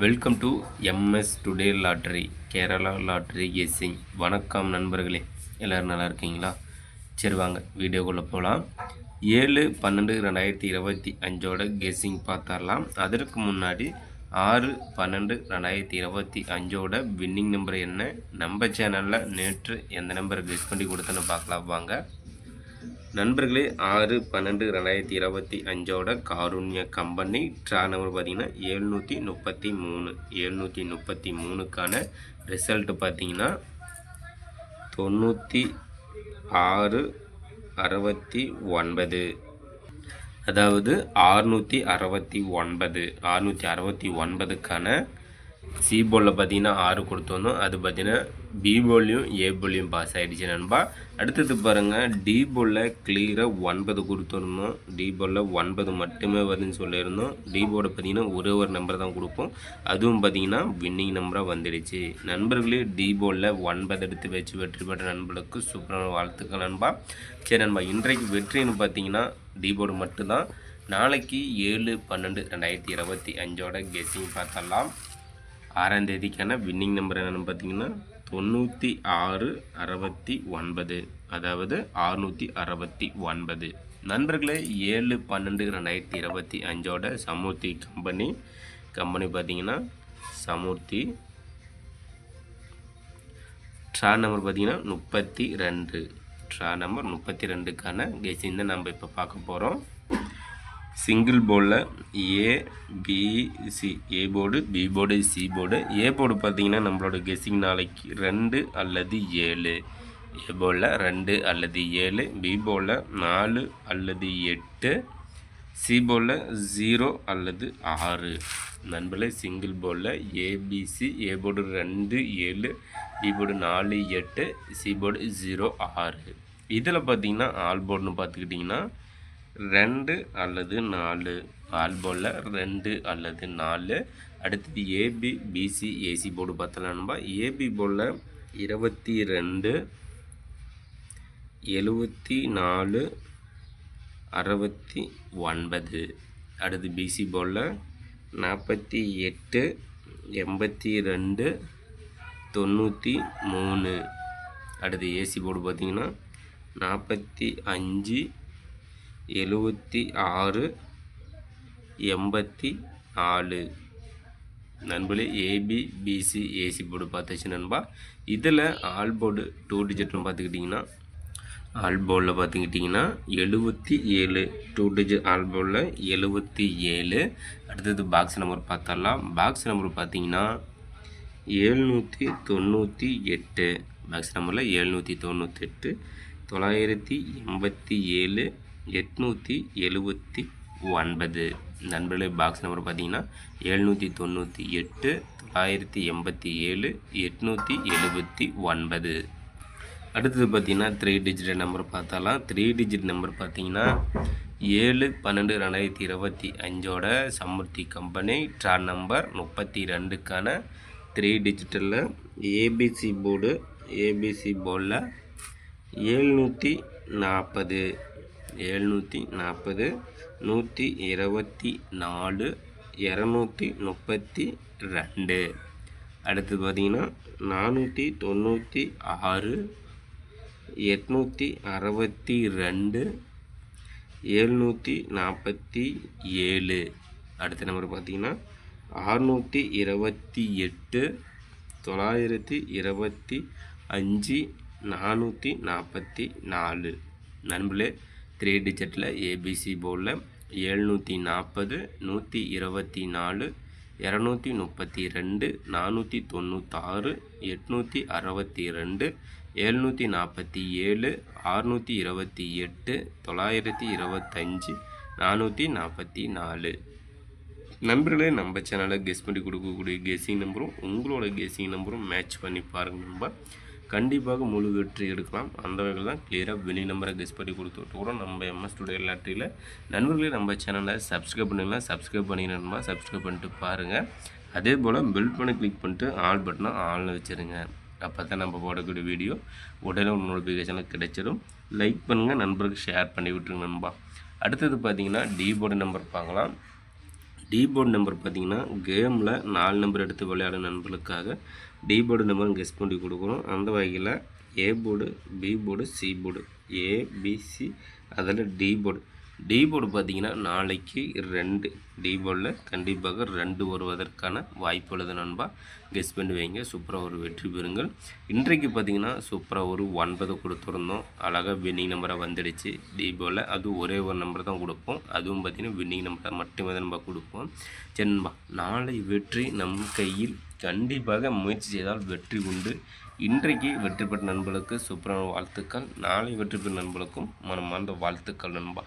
Welcome to MS today lottery Kerala lottery guessing. வணக்கம் நண்பர்களே, எல்லோரும் நல்லா இருக்கீங்களா? சரி வாங்க வீடியோக்குள்ளே போகலாம். 7/12/2025 கெஸ்ஸிங் பார்த்துடலாம். அதற்கு முன்னாடி 6/12/2025 வின்னிங் நம்பர் என்ன, நம்ம சேனலில் நேற்று எந்த நம்பரை கெஸ் பண்ணி கொடுத்தேன்னு பார்க்கலாம் வாங்க நண்பர்களே. 6/12/2025 காருண்ய கம்பெனி ட்ரா நம்பர் பார்த்தீங்கன்னா 733. 733க்கான ரிசல்ட்டு பார்த்தீங்கன்னா 9669. அதாவது 669. 669க்கான சி போலில் பார்த்தீங்கன்னா 6 கொடுத்துருந்தோம். அது பார்த்தீங்கன்னா பி போல்லையும் ஏ போல்லையும் பாஸ் ஆகிடுச்சு நண்பா. அடுத்தது பாருங்கள், டி போலில் கிளியராக 9 கொடுத்துருந்தோம். டி போலில் 9 மட்டுமே வருதுன்னு சொல்லியிருந்தோம். டி போர்டை பார்த்தீங்கன்னா ஒரு நம்பர் தான் கொடுப்போம். அதுவும் பார்த்தீங்கன்னா வின்னிங் நம்பராக வந்துடுச்சு நண்பர்களே. டி போலில் 9 எடுத்து வச்சு வெற்றி பெற்ற நண்பர்களுக்கு சூப்பரான வாழ்த்துக்கள் நண்பா. சரி நண்பா, இன்றைக்கு வெற்றின்னு பார்த்தீங்கன்னா டி போர்டு மட்டும்தான். நாளைக்கு 7/12/2025 கெஸ்ஸிங் பார்த்தலாம். 6ஆம் தேதிக்கான வின்னிங் நம்பர் என்னென்னு பார்த்தீங்கன்னா 9669. அதாவது 669 நண்பர்களே. 7/12/2025 சமூர்த்தி கம்பெனி பார்த்தீங்கன்னா சமூர்த்தி ட்ரா நம்பர் பார்த்தீங்கன்னா 32. ட்ரா நம்பர் 32க்கான கெஸ்ஸிங் தான் நம்ம இப்போ பார்க்க போகிறோம். சிங்கிள் போர்டில் ABC, A board, B board, C board. A board பார்த்தீங்கன்னா நம்மளோட கெஸ்ஸிங் நாளைக்கு 2 அல்லது 7. ஏ போர்டில் 2 அல்லது 7, பி போர்டில் 4 அல்லது 8, சி போர்டில் 0 அல்லது 6 நண்பர்களே. சிங்கிள் போர்டில் ABC, A board 2 7, B board 4 8, C board 0 6. இதில் பார்த்தீங்கன்னா ஆல் போர்டுன்னு பார்த்துக்கிட்டிங்கன்னா 2 அல்லது 4. ஆல் போர்டில் 2 அல்லது 4. அடுத்தது ஏபி, பிசி, ஏசி போர்டு பார்த்தலாம்பா. ஏபி போர்டில் 22 74 69. அடுத்து பிசி போர்டில் 48 82 93. அடுத்து ஏசி போர்டு பார்த்திங்கன்னா 45 76 84 நண்பர்களே. ஏபி, பிசி, ஏசி போர்டு பார்த்தாச்சு நண்பா. இதில் ஆல் போர்டு 2 டிஜிட்னு பார்த்துக்கிட்டிங்கன்னா ஆல் போர்டில் பார்த்துக்கிட்டிங்கன்னா 77. 2 டிஜிட் ஆல் போர்டில் 77. அடுத்தது பாக்ஸ் நம்பர் பார்த்தரலாம். பாக்ஸ் நம்பர் பார்த்தீங்கன்னா 798. பாக்ஸ் நம்பரில் 798 987 879 நண்பர்களே. பாக்ஸ் நம்பர் பார்த்தீங்கன்னா 798 987 879. அடுத்தது பார்த்தீங்கன்னா 3 டிஜிட் நம்பர் பார்த்தாலாம். 3 டிஜிட் நம்பர் பார்த்தீங்கன்னா 7/12/2025 சமூர்த்தி கம்பெனி ட்ரா நம்பர் 32க்கான 3 டிஜிட்டில் ஏபிசி போர்டு. ஏபிசி போர்டில் 740 740 124 232. அடுத்து பார்த்தீங்கன்னா 496 862 747. அடுத்த நம்பர் பார்த்தீங்கன்னா 628 925 444 நண்பர்களே. 3 டிஜிட்டில் ஏபிசி போர்டில் 740 124 232 496 862 747 628 925 444 நண்பர்களே. நம்ம சேனலை கெஸ் பண்ணி கொடுக்கக்கூடிய கெஸ்ஸிங் நம்பரும் உங்களோட கெஸ்ஸிங் நம்பரும் மேட்ச் பண்ணி பாருங்கள் நண்பா. கண்டிப்பாக முழு வெற்றி எடுக்கலாம். அந்த வகையில் தான் கிளியராக வெளி நம்பரை கெஸ் பண்ணி கொடுத்துட்டு கூட நம்ம எம்எஸ் டுடே லாட்டரியில் நண்பர்களே நம்ம சேனலை சப்ஸ்கிரைப் பண்ணிங்கன்னா சப்ஸ்கிரைப் பண்ணிக்கணும்பா. சப்ஸ்கிரைப் பண்ணிட்டு பாருங்கள். அதே போல் பெல் பண்ணி கிளிக் பண்ணிட்டு ஆல் பட்டனை ஆனில் வச்சுருங்க. அப்போ தான் நம்ம போடக்கூடிய வீடியோ உடனே நோட்டிஃபிகேஷனில் கிடைச்சிடும். லைக் பண்ணுங்கள், நண்பருக்கு ஷேர் பண்ணி விட்டுருங்க நண்பா. அடுத்தது பார்த்தீங்கன்னா டி போர்டு நம்பர் பார்க்கலாம். டி போர்டு நம்பர் பார்த்தீங்கன்னா கேமில் 4 நம்பர் எடுத்து விளையாட நண்பர்களுக்காக டி போர்டு நம்பர் கெஸ் பண்ணி கொடுக்குறோம். அந்த வகையில் A board, B board, C board, ABC, அதில் டி போர்டு. டி போர்டு பார்த்தீங்கன்னா நாளைக்கு 2 டி போர்டில் கண்டிப்பாக 2 வருவதற்கான வாய்ப்பு உள்ளது நண்பா. கெஸ் பண்ணி வைங்க, சூப்பராக ஒரு வெற்றி பெறுங்கள். இன்றைக்கு பார்த்தீங்கன்னா சூப்பராக ஒரு 9 கொடுத்துருந்தோம். அழகாக வின்னிங் நம்பராக வந்துடுச்சு டி போர்டில். அதுவும் ஒரே ஒரு நம்பர் தான் கொடுப்போம். அதுவும் பார்த்தீங்கன்னா வின்னிங் நம்பர் மட்டுமே தான் நம்ம கொடுப்போம். சரி நண்பா, நாளை வெற்றி நம் கையில். கண்டிப்பாக முயற்சி செய்தால் வெற்றி உண்டு. இன்றைக்கு வெற்றி பெற்ற நண்பர்களுக்கு சூப்பரான வாழ்த்துக்கள். நாளை வெற்றி பெற்ற நண்பர்களுக்கும் மனமார்ந்த வாழ்த்துக்கள் நண்பா.